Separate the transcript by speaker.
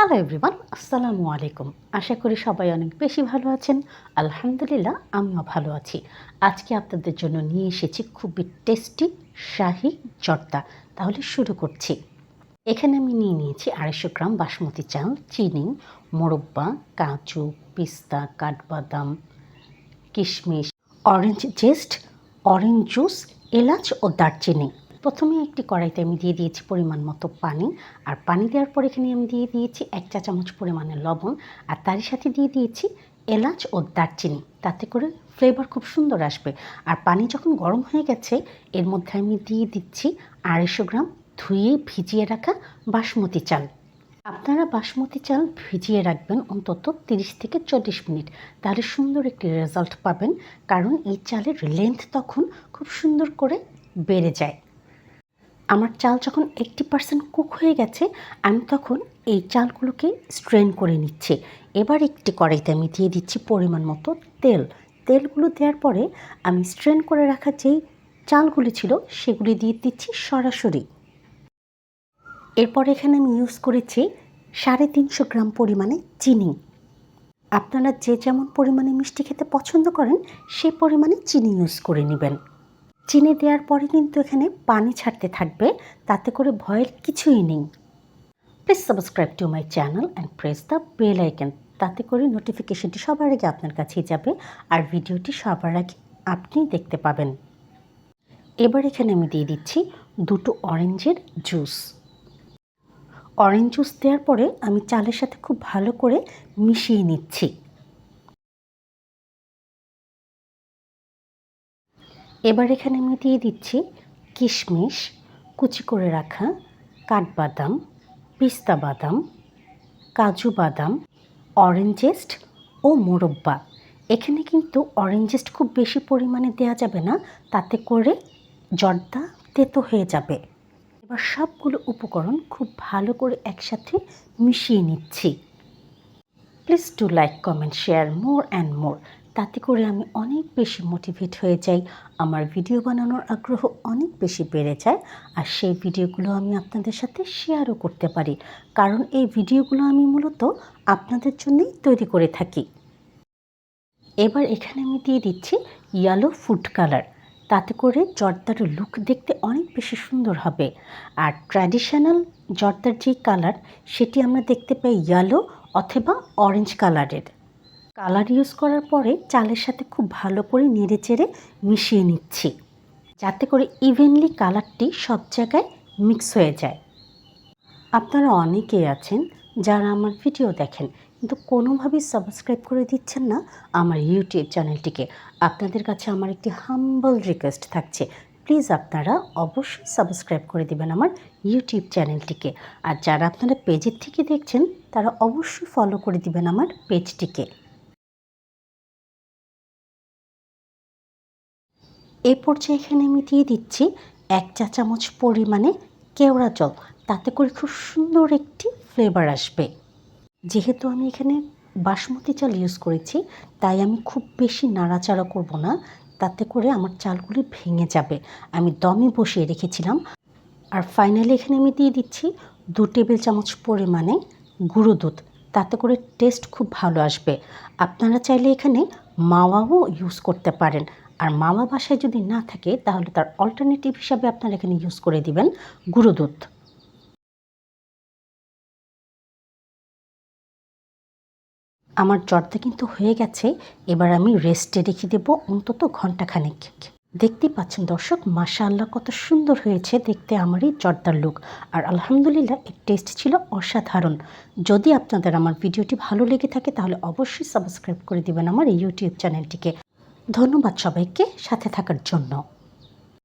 Speaker 1: Hello everyone, আসসালামু আলাইকুম। আশা করি সবাই অনেক বেশি ভালো আছেন। আলহামদুলিল্লাহ, আমিও ভালো আছি। আজকে আপনাদের জন্য নিয়ে এসেছি খুবই টেস্টি শাহি জর্দা। তাহলে শুরু করছি। এখানে আমি নিয়ে নিয়েছি 250 গ্রাম বাসমতি চাল, চিনি, মোরব্বা, কাজু, পিস্তা, কাঠবাদাম, কিশমিশ, অরেঞ্জ জেস্ট, অরেঞ্জ জুস, এলাচ ও দারচিনি। প্রথমে একটি কড়াইতে আমি দিয়ে দিয়েছি পরিমাণ মতো পানি, আর পানি দেওয়ার পর এখানে আমি দিয়ে দিয়েছি 1 চা চামচ পরিমাণে লবণ, আর তারই সাথে দিয়ে দিয়েছি এলাচ ও দারচিনি। তাতে করে ফ্লেভার খুব সুন্দর আসবে। আর পানি যখন গরম হয়ে গেছে, এর মধ্যে আমি দিয়ে দিচ্ছি 250 গ্রাম ধুয়ে ভিজিয়ে রাখা বাসমতি চাল। আপনারা বাসমতি চাল ভিজিয়ে রাখবেন অন্তত 30 থেকে 40 মিনিট, তাহলে সুন্দর একটি রেজাল্ট পাবেন। কারণ এই চালের লেন্থ তখন খুব সুন্দর করে বেড়ে যায়। আমার চাল যখন 80% কুক হয়ে গেছে, আমি তখন এই চালগুলোকে স্ট্রেন করে নিচ্ছি। এবার একটি কড়াইতে আমি দিয়ে দিচ্ছি পরিমাণ মতো তেল। তেলগুলো দেওয়ার পরে আমি স্ট্রেন করে রাখা যেই চালগুলি ছিল সেগুলি দিয়ে দিচ্ছি সরাসরি। এরপর এখানে আমি ইউজ করেছি 350 গ্রাম পরিমাণে চিনি। আপনারা যে যেমন পরিমাণে মিষ্টি খেতে পছন্দ করেন সেই পরিমাণে চিনি ইউজ করে নেবেন। চিনি দেওয়ার পরে কিন্তু এখানে পানি ছাড়তে থাকবে, তাতে করে ভয়ের কিছুই নেই। Please subscribe to my channel and press the bell icon, তাতে করে নোটিফিকেশনটি সবার আগে আপনার কাছেই যাবে আর ভিডিওটি সবার আগে আপনি দেখতে পাবেন। এবার এখানে আমি দিয়ে দিচ্ছি 2টো অরেঞ্জের জুস। অরেঞ্জ জুস দেওয়ার পরে আমি চালের সাথে খুব ভালো করে মিশিয়ে নিচ্ছি। এবার এখানে আমি দিয়ে দিচ্ছি কিশমিশ, কুচি করে রাখা কাঠবাদাম, পিস্তা বাদাম, কাজু বাদাম, অরেঞ্জ জেস্ট ও মোরব্বা। এখানে কিন্তু অরেঞ্জ জেস্ট খুব বেশি পরিমাণে দেওয়া যাবে না, তাতে করে জর্দা তেতো হয়ে যাবে। এবার সবগুলো উপকরণ খুব ভালো করে একসাথে মিশিয়ে নিচ্ছি। Please do like, comment, share more and more, তাতে করে আমি অনেক বেশি মোটিভেট হয়ে যাই। আমার ভিডিও বানানোর আগ্রহ অনেক বেশি বেড়ে যায়, আর সেই ভিডিওগুলো আমি আপনাদের সাথে শেয়ারও করতে পারি। কারণ এই ভিডিওগুলো আমি মূলত আপনাদের জন্যই তৈরি করে থাকি। এবার এখানে আমি দিয়ে দিচ্ছি ইয়েলো ফুড কালার, তাতে করে জর্দার লুক দেখতে অনেক বেশি সুন্দর হবে। আর ট্র্যাডিশনাল জর্দার যে কালার সেটি আমরা দেখতে পাই ইয়েলো অথবা অরেঞ্জ কালারের। কালার ইউজ করার পরে চালের সাথে খুব ভালো করে নেড়ে চেড়ে মিশিয়ে নিচ্ছি, যাতে করে ইভেনলি কালারটি সব জায়গায় মিক্স হয়ে যায়। আপনারা অনেকেই আছেন যারা আমার ভিডিও দেখেন কিন্তু কোনোভাবেই সাবস্ক্রাইব করে দিচ্ছেন না আমার ইউটিউব চ্যানেলটিকে। আপনাদের কাছে আমার একটি হাম্বল রিকোয়েস্ট থাকছে, প্লিজ আপনারা অবশ্যই সাবস্ক্রাইব করে দিবেন আমার ইউটিউব চ্যানেলটিকে। আর যারা আপনারা পেজের থেকে দেখছেন তারা অবশ্যই ফলো করে দিবেন আমার পেজটিকে। এই পর্যায়ে এখানে আমি দিয়ে দিচ্ছি 1 চা চামচ পরিমাণে কেওড়া জল, তাতে করে খুব সুন্দর একটি ফ্লেভার আসবে। যেহেতু আমি এখানে বাসমতি চাল ইউজ করেছি, তাই আমি খুব বেশি নাড়াচাড়া করব না, তাতে করে আমার চালগুলি ভেঙে যাবে। আমি দমে বসিয়ে রেখেছিলাম। আর ফাইনালি এখানে আমি দিয়ে দিচ্ছি 2 টেবিল চামচ পরিমাণে গুঁড়ো দুধ, তাতে করে টেস্ট খুব ভালো আসবে। আপনারা চাইলে এখানে মাওয়াও ইউজ করতে পারেন। আর মাওয়া বাসায় যদি না থাকে তাহলে তার অল্টারনেটিভ হিসাবে আপনারা এখানে ইউজ করে দিবেন গুঁড়ো দুধ। আমার জর্দা কিন্তু হয়ে গেছে। এবার আমি রেস্টে রেখে দেবো অন্তত ঘন্টাখানেক। দেখতেই পাচ্ছেন দর্শক, মাশাআল্লাহ কত সুন্দর হয়েছে দেখতে আমার এই জর্দার লুক। আর আলহামদুলিল্লাহ এর টেস্ট ছিল অসাধারণ। যদি আপনাদের আমার ভিডিওটি ভালো লেগে থাকে তাহলে অবশ্যই সাবস্ক্রাইব করে দিবেন আমার এই ইউটিউব চ্যানেলটিকে। ধন্যবাদ সবাইকে সাথে থাকার জন্য।